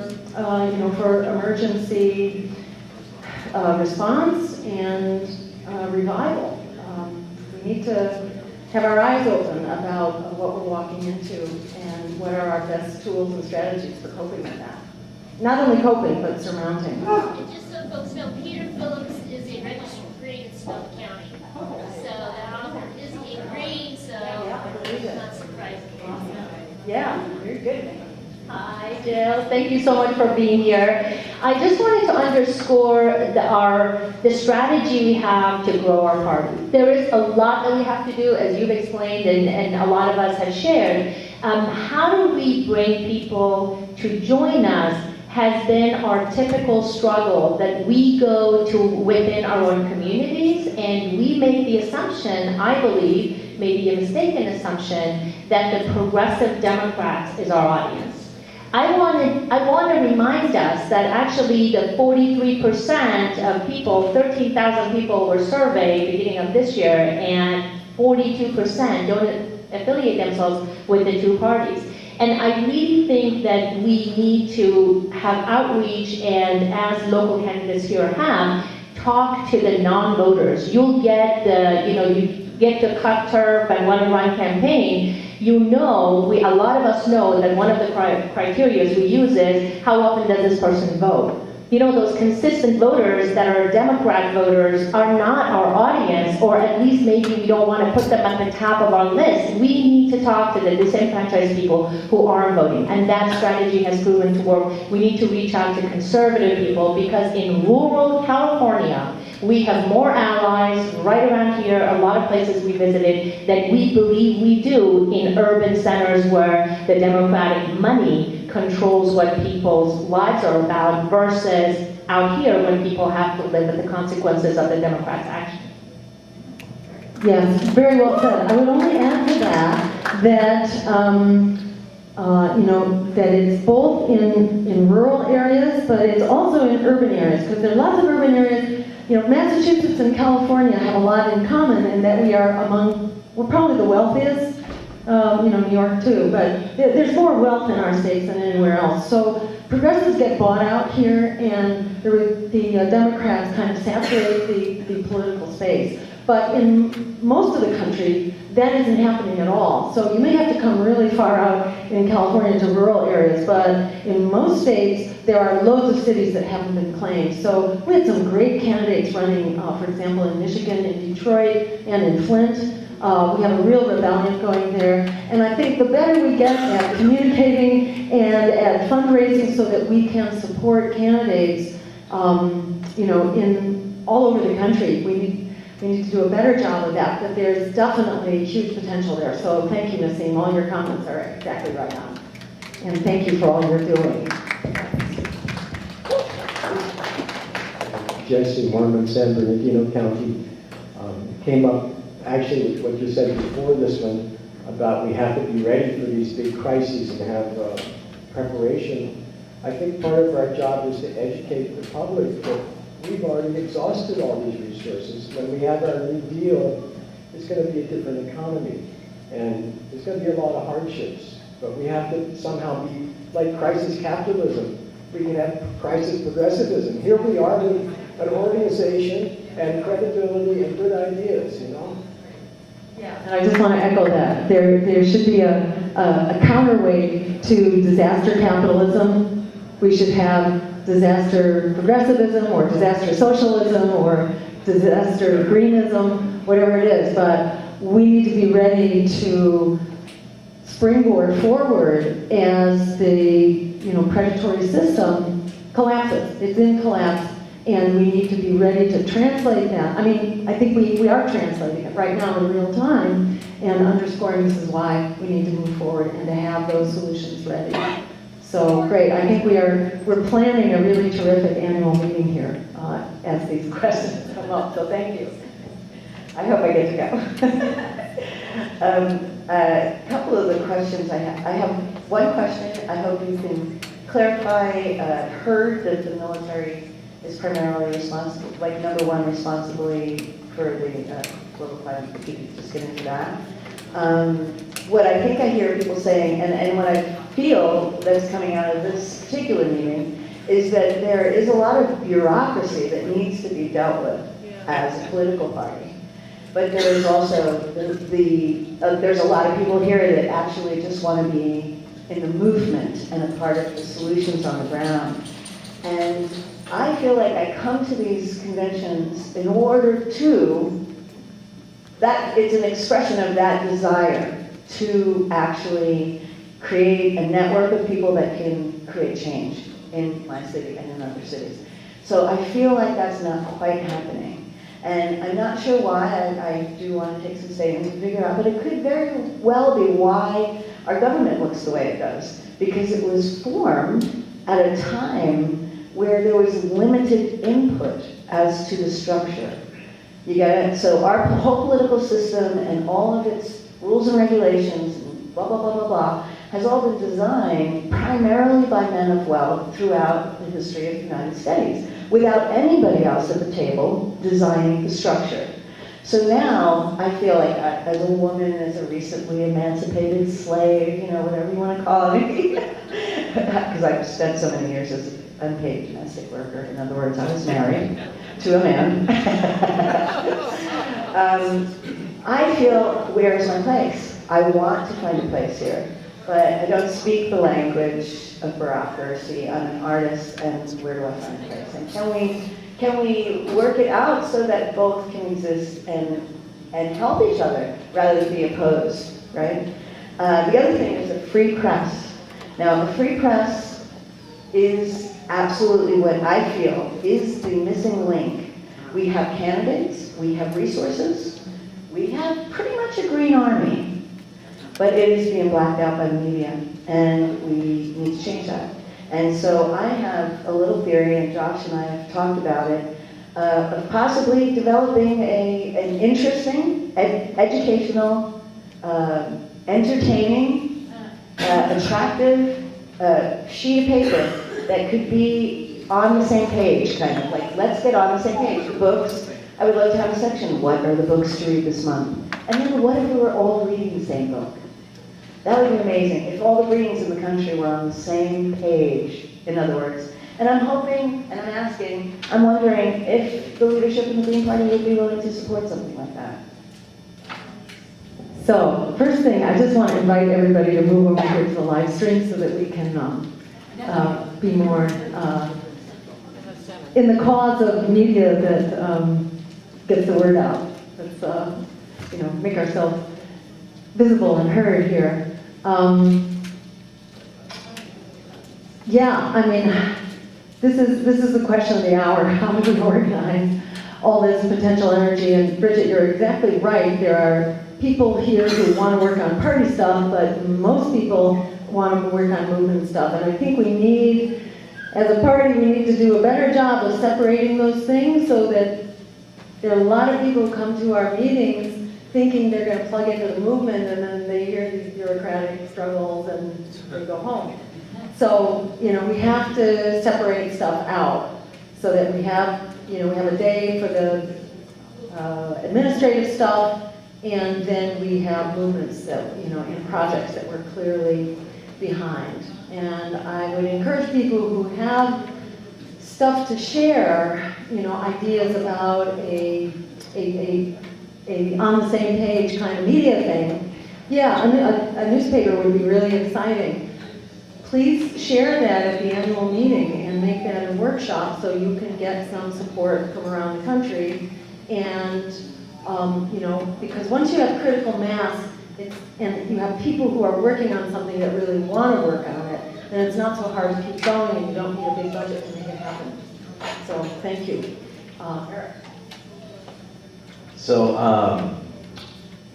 emergency response and revival. We need to have our eyes open about what we're walking into and what are our best tools and strategies for coping with that. Not only coping, but surmounting. And just so folks know, Peter Phillips is a registered Green in Snow County. So that author is a Green, so it's not surprising. Yeah, you're good. Hi, Jill. Thank you so much for being here. I just wanted to underscore the strategy we have to grow our party. There is a lot that we have to do, as you've explained, and a lot of us have shared. How do we bring people to join us has been our typical struggle, that we go to within our own communities and we make the assumption, I believe, maybe a mistaken assumption, that the progressive Democrats is our audience. I want to remind us that actually the 43% of people, 13,000 people were surveyed beginning of this year, and 42% don't affiliate themselves with the two parties. And I really think that we need to have outreach, and as local candidates here have, talk to the non-voters. You'll get you get to cut turf and want to run campaign. A lot of us know that one of the criteria we use is how often does this person vote? those consistent voters that are Democrat voters are not our audience, or at least maybe we don't want to put them at the top of our list. We need to talk to the disenfranchised people who aren't voting, and that strategy has proven to work. We need to reach out to conservative people, because in rural California, we have more allies right around here, a lot of places we visited, than we believe we do in urban centers where the Democratic money controls what people's lives are about, versus out here when people have to live with the consequences of the Democrats' action. Yes, very well said. I would only add to that, that it's both in rural areas, but it's also in urban areas, because there are lots of urban areas. Massachusetts and California have a lot in common in that we're probably the wealthiest, New York too, but there's more wealth in our states than anywhere else. So progressives get bought out here, and the Democrats kind of saturate the political space. But in most of the country, that isn't happening at all. So you may have to come really far out in California to rural areas, but in most states, there are loads of cities that haven't been claimed. So we had some great candidates running, for example, in Michigan, in Detroit, and in Flint. We have a real rebellion going there. And I think the better we get at communicating and at fundraising so that we can support candidates, in all over the country, we need to do a better job of that, but there's definitely huge potential there. So thank you, Nassim. All your comments are exactly right on. And thank you for all you're doing. Jesse Mormon, San Bernardino County, came up actually with what you said before this one about we have to be ready for these big crises and have preparation. I think part of our job is to educate the public that we've already exhausted all these resources. When we have our New Deal, it's going to be a different economy, and there's going to be a lot of hardships, but we have to somehow be like crisis capitalism. We can have crisis progressivism. Here we are with an organization and credibility and good ideas, Yeah, and I just want to echo that. There should be a counterweight to disaster capitalism. We should have disaster progressivism or disaster socialism or disaster greenism, whatever it is. But we need to be ready to springboard forward as the predatory system collapses. It's in collapse, and we need to be ready to translate that. I mean, I think we are translating it right now in real time and underscoring this is why we need to move forward and to have those solutions ready. So great. I think we're planning a really terrific annual meeting here as these questions come up. So thank you. I hope I get to go. A couple of the questions I have one question. I hope you can clarify. Heard that the military is primarily responsible, like number one, responsibly for the global climate. If you could just get into that. What I think I hear people saying, and what I feel that's coming out of this particular meeting, is that there is a lot of bureaucracy that needs to be dealt with as a political party. But there is also there's a lot of people here that actually just want to be in the movement and a part of the solutions on the ground. And I feel like I come to these conventions in order to, that it's an expression of that desire to actually create a network of people that can create change in my city and in other cities. So I feel like that's not quite happening. And I'm not sure why. I do want to take some statements and figure out, but it could very well be why our government looks the way it does. Because it was formed at a time where there was limited input as to the structure. You get it? So our whole political system and all of its rules and regulations, and blah, blah, blah, blah, blah, has all been designed primarily by men of wealth throughout the history of the United States, without anybody else at the table designing the structure. So now, I feel like as a woman, as a recently emancipated slave, whatever you want to call me, because I've spent so many years as an unpaid domestic worker. In other words, I was married to a man. I feel, where is my place? I want to find a place here. but I don't speak the language of bureaucracy. I'm an artist, and where do I find place? And can we work it out so that both can exist and help each other rather than be opposed, right? The other thing is a free press. Now, a free press is absolutely what I feel is the missing link. We have candidates, we have resources, we have pretty much a green army, but it is being blacked out by the media, and we need to change that. And so I have a little theory, and Josh and I have talked about it, of possibly developing an interesting, educational, entertaining, attractive sheet of paper that could be on the same page, kind of like, let's get on the same page. Books, I would love to have a section, what are the books to read this month? And then what if we were all reading the same book? That would be amazing, if all the readings in the country were on the same page, in other words. And I'm hoping, and I'm asking, I'm wondering if the leadership in the Green Party would be willing to support something like that. So, first thing, I just want to invite everybody to move over here to the live stream so that we can be more in the cause of media that gets the word out. Let's, make ourselves visible and heard here. This is the question of the hour. How do we organize all this potential energy? And Bridget, you're exactly right. There are people here who want to work on party stuff, but most people want to work on movement stuff. And I think we need, as a party, we need to do a better job of separating those things so that there are a lot of people who come to our meetings thinking they're going to plug into the movement, and then they hear these bureaucratic struggles and they go home. So, we have to separate stuff out so that we have a day for the administrative stuff, and then we have movements that, and projects that we're clearly behind. And I would encourage people who have stuff to share, ideas about a on the same page kind of media thing. Yeah, a newspaper would be really exciting. Please share that at the annual meeting and make that a workshop so you can get some support from around the country. And, because once you have critical mass, and you have people who are working on something that really want to work on it, then it's not so hard to keep going, and you don't need a big budget to make it happen. So, thank you. Eric. So,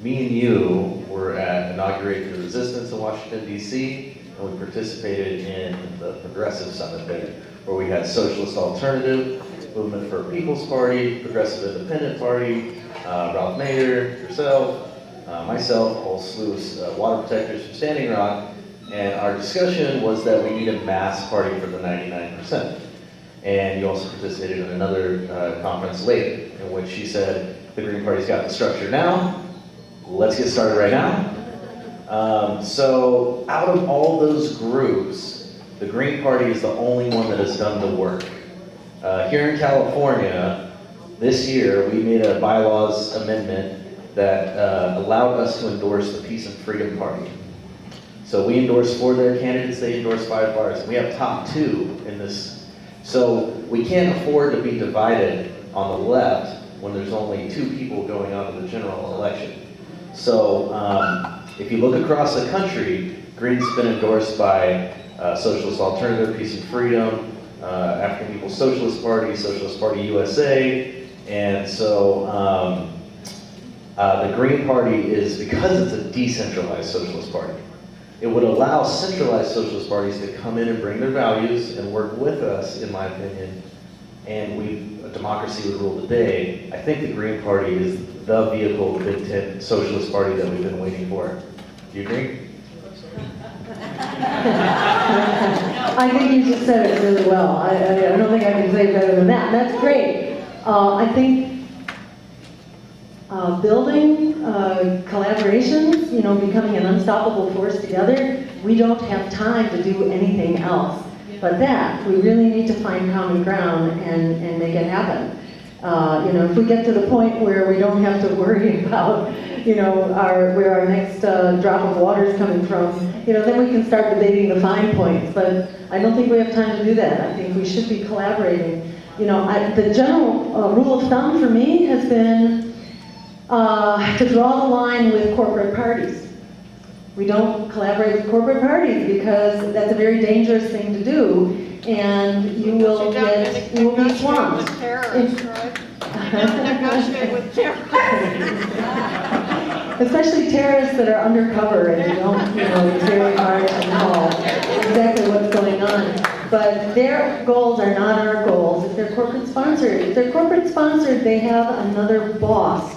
me and you were at Inaugurate the Resistance in Washington, D.C., and we participated in the Progressive Summit there, where we had Socialist Alternative, Movement for a People's Party, Progressive Independent Party, Ralph Nader, yourself, myself, a whole slew of water protectors from Standing Rock, and our discussion was that we need a mass party for the 99%. And you also participated in another conference later, in which she said, the Green Party's got the structure now, let's get started right now. So out of all those groups, the Green Party is the only one that has done the work. Here in California, this year, we made a bylaws amendment that allowed us to endorse the Peace and Freedom Party. So we endorsed 4 of their candidates, they endorsed 5 of ours, and we have top 2 in this. So we can't afford to be divided on the left when there's only 2 people going on to the general election. So if you look across the country, Green's been endorsed by Socialist Alternative, Peace and Freedom, African People's Socialist Party USA, and so the Green Party is, because it's a decentralized socialist party, it would allow centralized socialist parties to come in and bring their values and work with us, in my opinion, and democracy would rule the day. I think the Green Party is the vehicle, the Big Tent socialist party that we've been waiting for. Do you agree? I think you just said it really well. I don't think I can say it better than that. That's great. I think building collaborations, becoming an unstoppable force together, we don't have time to do anything else but that. We really need to find common ground and make it happen. If we get to the point where we don't have to worry about, where our next drop of water is coming from, then we can start debating the fine points. But I don't think we have time to do that. I think we should be collaborating. The general rule of thumb for me has been to draw the line with corporate parties. We don't collaborate with corporate parties because that's a very dangerous thing to do, and you will be swamped. Especially terrorists that are undercover and you don't, it's very hard to know exactly what's going on. But their goals are not our goals. If they're corporate sponsored, they have another boss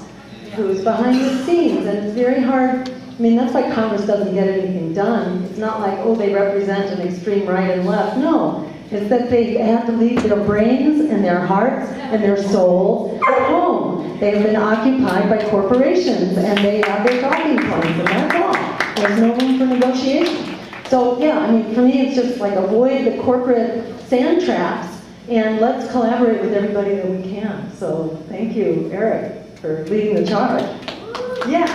who's behind the scenes, and it's very hard. That's why Congress doesn't get anything done. It's not like, they represent an extreme right and left. No, it's that they have to leave their brains and their hearts and their souls at home. They've been occupied by corporations, and they have their talking points, and that's all. There's no room for negotiation. So, for me, it's just like avoid the corporate sand traps, and let's collaborate with everybody that we can. So, thank you, Eric, for leading the charge. Yeah.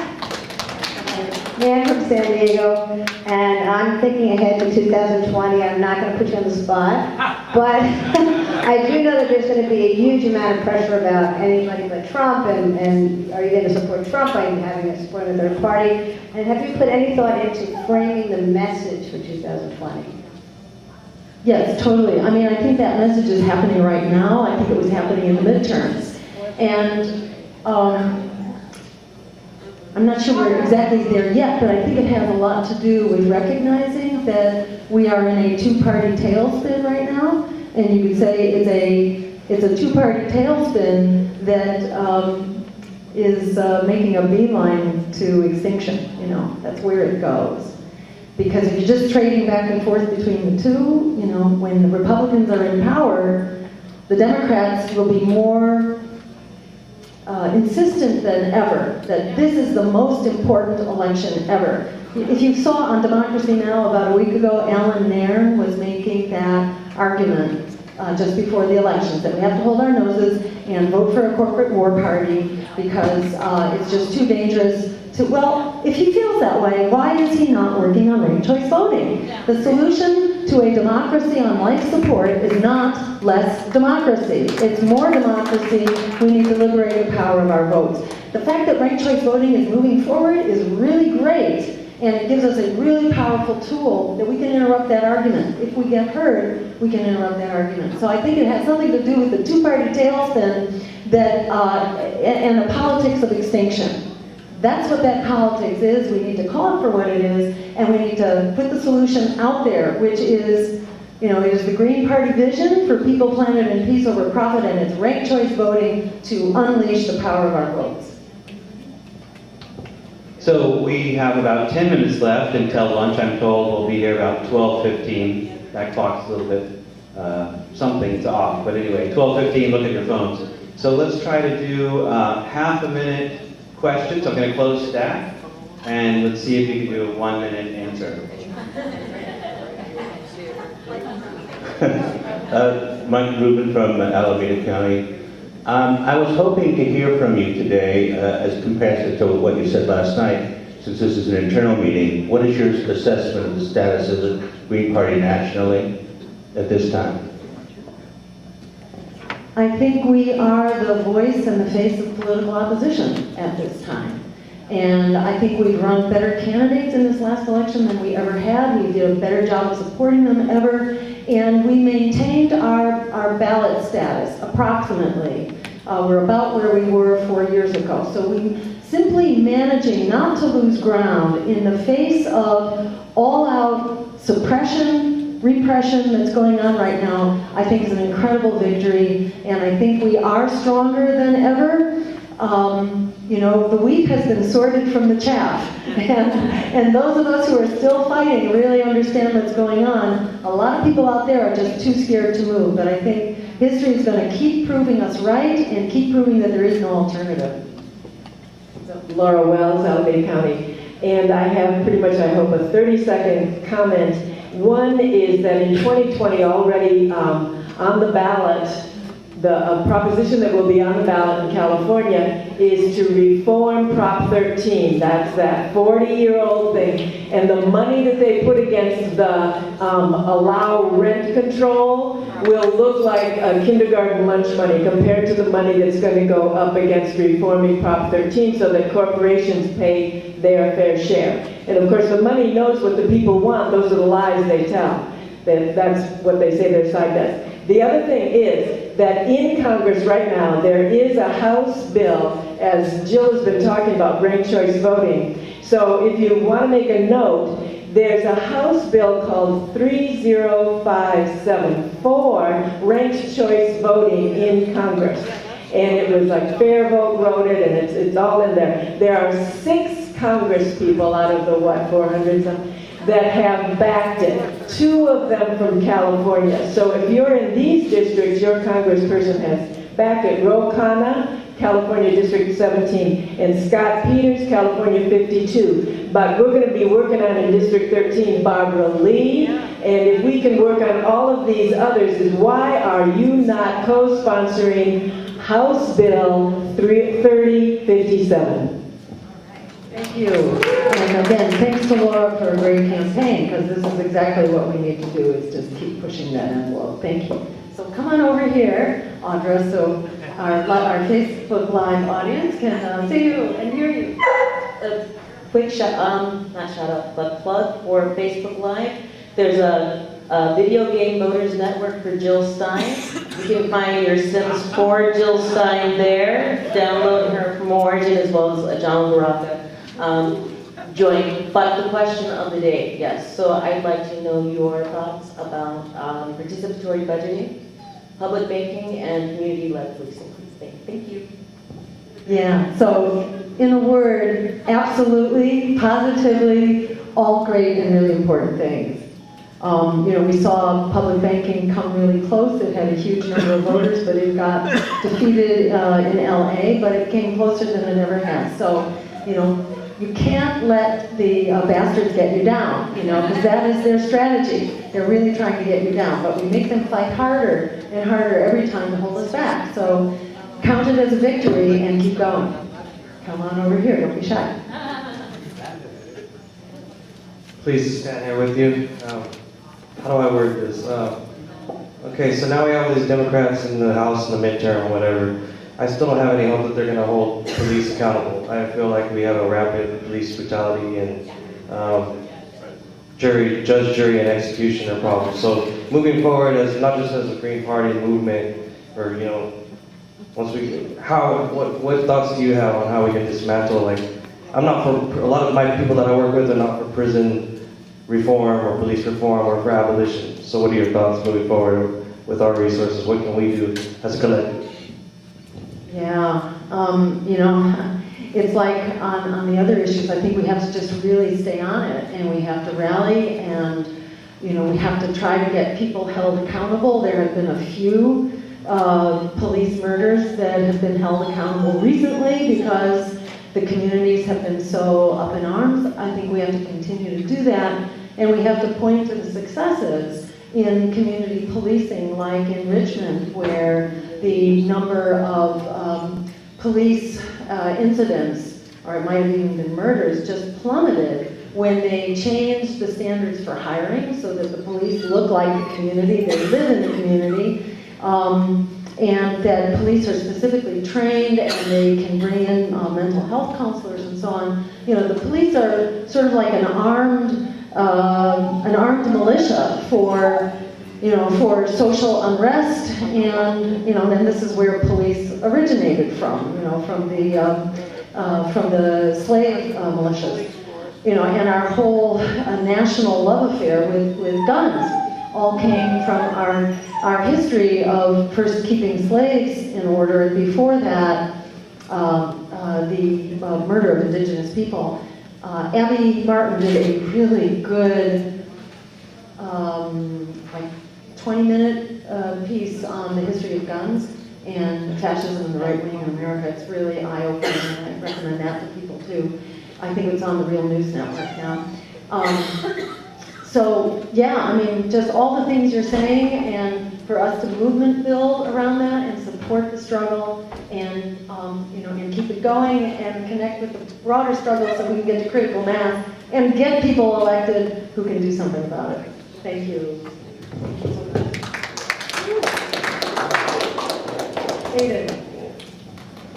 Nan from San Diego, and I'm thinking ahead to 2020. I'm not going to put you on the spot, but I do know that there's going to be a huge amount of pressure about anybody but Trump, and are you going to support Trump by having a support a third party? And have you put any thought into framing the message for 2020? Yes, totally. I think that message is happening right now. I think it was happening in the midterms. And I'm not sure we're exactly there yet, but I think it has a lot to do with recognizing that we are in a two-party tailspin right now, and you could say it's a two-party tailspin that is making a beeline to extinction. That's where it goes. Because if you're just trading back and forth between the two, when the Republicans are in power, the Democrats will be more insistent than ever that this is the most important election ever. If you saw on Democracy Now! About a week ago, Alan Nairn was making that argument just before the elections, that we have to hold our noses and vote for a corporate war party because it's just too dangerous to, if he feels that way, why is he not working on ranked choice voting? The solution to a democracy on life support is not less democracy. It's more democracy. We need to liberate the power of our votes. The fact that ranked choice voting is moving forward is really great, and it gives us a really powerful tool that we can interrupt that argument. If we get heard, we can interrupt that argument. So I think it has something to do with the two-party tailspin and the politics of extinction. That's what that politics is. We need to call it for what it is, and we need to put the solution out there, which is, it is the Green Party vision for people, planet, and peace over profit, and it's ranked choice voting to unleash the power of our votes. So we have about 10 minutes left until lunch. I'm told we'll be here about 12:15. That clock's a little bit, something's off, but anyway, 12:15, look at your phones. So let's try to do half a minute questions. I'm going to close stack, and let's see if you can do a 1 minute answer. Mike Rubin from Alameda County. I was hoping to hear from you today, as compared to what you said last night, since this is an internal meeting. What is your assessment of the status of the Green Party nationally at this time? I think we are the voice and the face of political opposition at this time. And I think we've run better candidates in this last election than we ever had. We did a better job of supporting them ever. And we maintained our ballot status, approximately. We're about where we were 4 years ago. So we simply managing not to lose ground in the face of all-out suppression, repression that's going on right now, I think is an incredible victory, and I think we are stronger than ever. The wheat has been sorted from the chaff, and those of us who are still fighting really understand what's going on. A lot of people out there are just too scared to move, but I think history is going to keep proving us right and keep proving that there is no alternative. Laura Wells, Alameda County, and I have pretty much, I hope, a 30-second comment. One is that in 2020 already on the ballot, The proposition that will be on the ballot in California is to reform Prop 13. That's that 40-year-old thing. And the money that they put against the allow rent control will look like a kindergarten lunch money compared to the money that's going to go up against reforming Prop 13 so that corporations pay their fair share. And of course, the money knows what the people want. Those are the lies they tell. That's what they say their side does. The other thing is that in Congress right now, there is a House bill, as Jill has been talking about, ranked choice voting. So if you want to make a note, there's a House bill called 30574, ranked choice voting in Congress. And it was like Fair Vote wrote it, and it's all in there. There are 6 Congress people out of the, 400 something, that have backed it. 2 of them from California. So if you're in these districts, your congressperson has backed it. Ro Khanna, California District 17, and Scott Peters, California 52. But we're going to be working on in District 13, Barbara Lee. And if we can work on all of these others, is why are you not co-sponsoring House Bill 3057? Thank you. And again, thanks to Laura for a great campaign, because this is exactly what we need to do, is just keep pushing that envelope. Thank you. So come on over here, Audra, so our Facebook Live audience can see you and hear you. A quick not shout out, but plug for Facebook Live. There's a video game voters network for Jill Stein. You can find your Sims 4 Jill Stein there. Download her from Origin as well as John Baraka. Join. But the question of the day, yes. So I'd like to know your thoughts about participatory budgeting, public banking, and community-led policing. Thank you. Yeah, so in a word, absolutely, positively, all great and really important things. We saw public banking come really close. It had a huge number of voters, but it got defeated in LA, but it came closer than it ever has. So, you can't let the bastards get you down, because that is their strategy. They're really trying to get you down, but we make them fight harder and harder every time to hold us back. So count it as a victory and keep going. Come on over here, don't be shy. Please stand here with you. How do I word this? Okay, so now we have all these Democrats in the House in the midterm, whatever. I still don't have any hope that they're going to hold police accountable. I feel like we have a rapid police brutality and judge, jury, and execution are problems. So moving forward, as not just as a Green Party movement, or once we, what thoughts do you have on how we can dismantle? I'm not for a lot of my people that I work with are not for prison reform or police reform or for abolition. So what are your thoughts moving forward with our resources? What can we do as a collective? Yeah, it's like on the other issues, I think we have to just really stay on it, and we have to rally, and we have to try to get people held accountable. There have been a few police murders that have been held accountable recently because the communities have been so up in arms. I think we have to continue to do that, and we have to point to the successes in community policing, like in Richmond, where the number of police incidents, or it might have even been murders, just plummeted when they changed the standards for hiring so that the police look like the community, they live in the community, and that police are specifically trained and they can bring in mental health counselors and so on. The police are sort of like an armed militia for social unrest, and then this is where police originated from the slave militias, and our whole national love affair with guns all came from our history of first keeping slaves in order, and before that, the murder of indigenous people. Abby Martin did a really good 20-minute piece on the history of guns and fascism and the right wing in America. It's really eye-opening, and I recommend that to people too. I think it's on the Real News Network now. So yeah, just all the things you're saying, and for us to movement build around that and support the struggle and, and keep it going and connect with the broader struggle so we can get to critical mass and get people elected who can do something about it. Thank you. Aiden.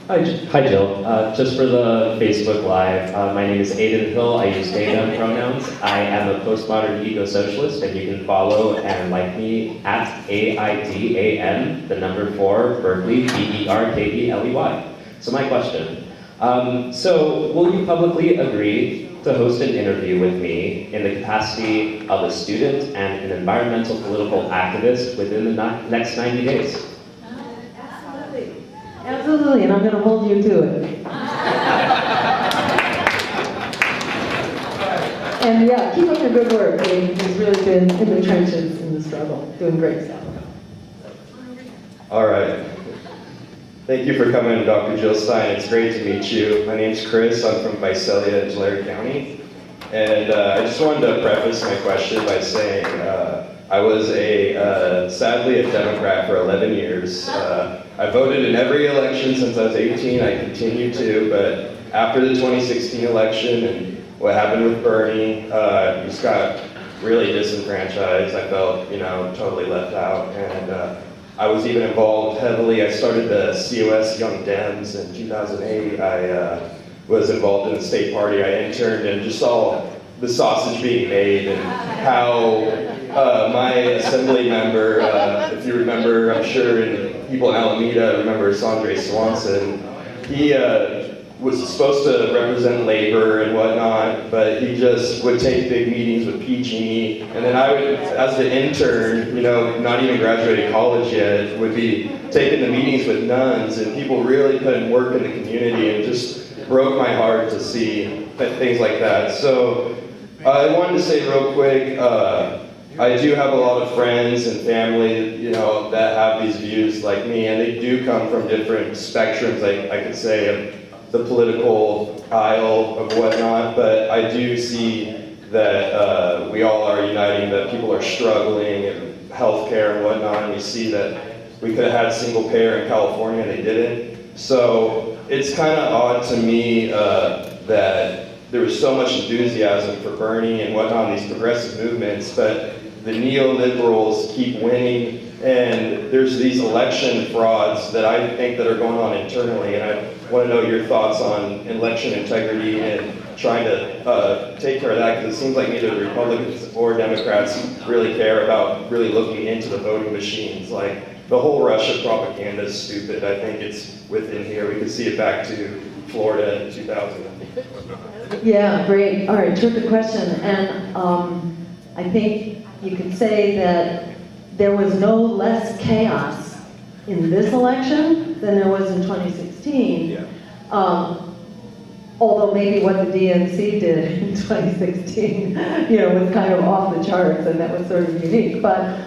Hi Jill. Just for the Facebook Live, my name is Aiden Hill. I use they, them pronouns. I am a postmodern eco-socialist, and you can follow and like me at AIDAN, the number 4, Berkeley, BERKELEY. So my question, so will you publicly agree to host an interview with me in the capacity of a student and an environmental political activist within the next 90 days? Absolutely, and I'm going to hold you to it. And yeah, keep up your good work. He's really been in the trenches in the struggle, doing great stuff. All right. Thank you for coming, Dr. Jill Stein. It's great to meet you. My name's Chris. I'm from Visalia in Tulare County. And I just wanted to preface my question by saying I was sadly a Democrat for 11 years. I voted in every election since I was 18. I continue to, but after the 2016 election and what happened with Bernie, just got really disenfranchised. I felt, totally left out. And I was even involved heavily. I started the COS Young Dems in 2008. I was involved in the state party. I interned and just saw the sausage being made and how my assembly member, if you remember, I'm sure, and people in Alameda remember Sandre Swanson, he was supposed to represent labor and whatnot, but he just would take big meetings with PG, and then I would, as the intern, not even graduated college yet, would be taking the meetings with nuns, and people really couldn't work in the community, and it just broke my heart to see things like that. So I wanted to say real quick, I do have a lot of friends and family, that have these views like me, and they do come from different spectrums, I could say, of the political aisle of whatnot, but I do see that we all are uniting, that people are struggling in healthcare and whatnot, and we see that we could have had single payer in California and they didn't. So it's kind of odd to me that there was so much enthusiasm for Bernie and whatnot, these progressive movements, but the neoliberals keep winning, and there's these election frauds that I think that are going on internally, and I want to know your thoughts on election integrity and trying to take care of that, because it seems like neither the Republicans or Democrats really care about really looking into the voting machines. Like, the whole Russia propaganda is stupid. I think it's within here. We could see it back to Florida in 2000. Yeah, great. All right, terrific question. And I think you could say that there was no less chaos in this election than there was in 2016. Yeah. Although maybe what the DNC did in 2016, was kind of off the charts, and that was sort of unique. But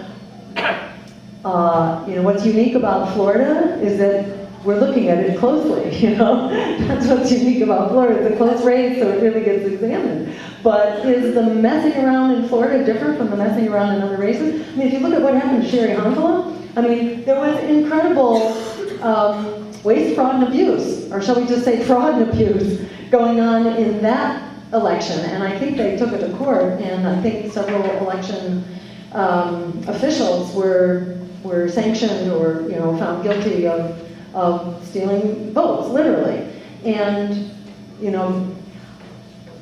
what's unique about Florida is that we're looking at it closely, That's what's unique about Florida. It's a close race, so it really gets examined. But is the messing around in Florida different from the messing around in other races? I mean, if you look at what happened to Sherry Honkala, there was incredible waste, fraud, and abuse, or shall we just say fraud and abuse, going on in that election. And I think they took it to court, and I think several election officials were sanctioned or, found guilty of stealing votes, literally. And,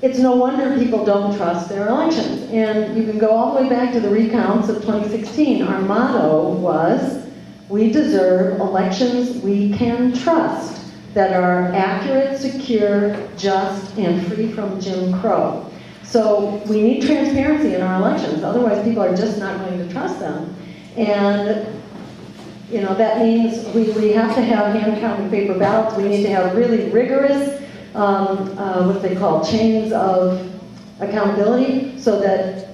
it's no wonder people don't trust their elections. And you can go all the way back to the recounts of 2016. Our motto was, we deserve elections we can trust that are accurate, secure, just, and free from Jim Crow. So we need transparency in our elections. Otherwise, people are just not going to trust them. And that means we have to have hand-counted paper ballots. We need to have really rigorous, what they call chains of accountability, so that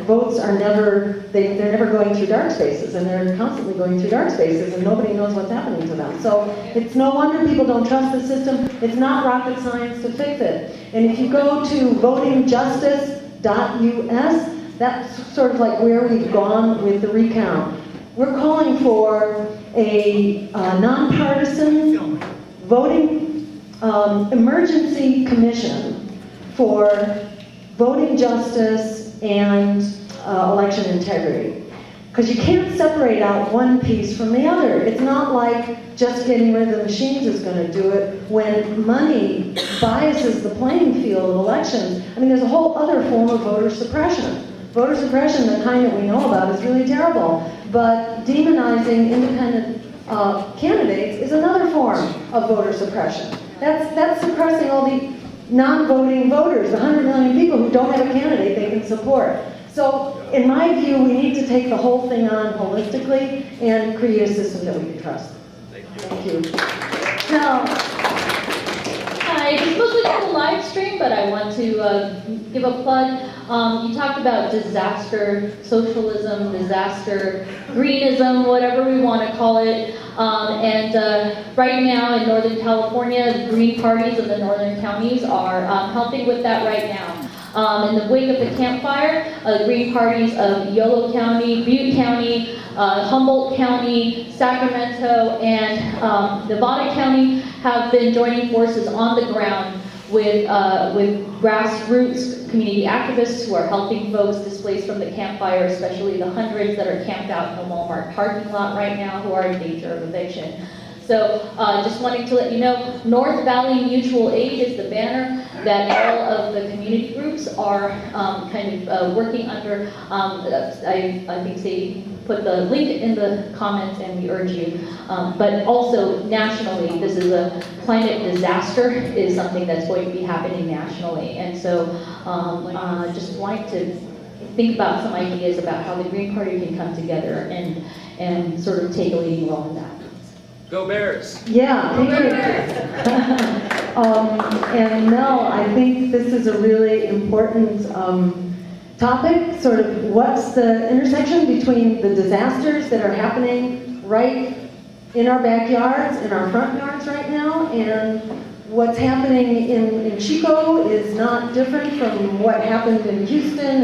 votes are they're never going through dark spaces, and they're constantly going through dark spaces, and nobody knows what's happening to them. So it's no wonder people don't trust the system. It's not rocket science to fix it. And if you go to votingjustice.us, that's sort of like where we've gone with the recount. we're calling for a nonpartisan voting emergency commission for voting justice and election integrity. Because you can't separate out one piece from the other. It's not like just getting rid of the machines is going to do it when money biases the playing field of elections. I mean, there's a whole other form of voter suppression. Voter suppression, the kind that we know about, is really terrible. But demonizing independent candidates is another form of voter suppression. That's suppressing all the non-voting voters, the 100 million people who don't have a candidate they can support. So, in my view, we need to take the whole thing on holistically and create a system that we can trust. Thank you. Now, hi, this is mostly for the live stream, but I want to give a plug. You talked about disaster socialism, disaster greenism, whatever we want to call it. Right now in Northern California, the green parties of the northern counties are helping with that right now. In the wake of the campfire, green parties of Yolo County, Butte County, Humboldt County, Sacramento, and Nevada County have been joining forces on the ground with grassroots community activists who are helping folks displaced from the campfire, especially the hundreds that are camped out in the Walmart parking lot right now who are in danger of eviction. So just wanting to let you know, North Valley Mutual Aid is the banner that all of the community groups are working under. I think Sadie put the link in the comments and we urge you. But also nationally, this is a climate disaster is something that's going to be happening nationally. And so just wanting to think about some ideas about how the Green Party can come together and sort of take a leading role in that. Go Bears! Yeah, thank you. And Mel, I think this is a really important topic, sort of what's the intersection between the disasters that are happening right in our backyards, in our front yards right now, and what's happening in Chico is not different from what happened in Houston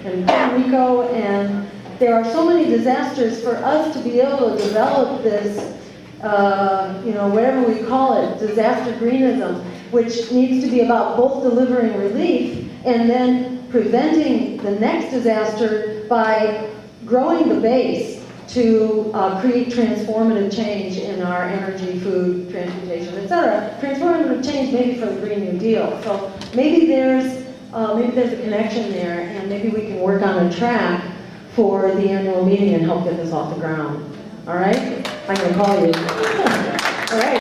and Puerto Rico, and there are so many disasters for us to be able to develop this whatever we call it, disaster greenism, which needs to be about both delivering relief and then preventing the next disaster by growing the base to create transformative change in our energy, food, transportation, etc. Transformative change maybe for the Green New Deal. So maybe there's a connection there, and maybe we can work on a track for the annual meeting and help get this off the ground. All right? I'm going to call you. All right.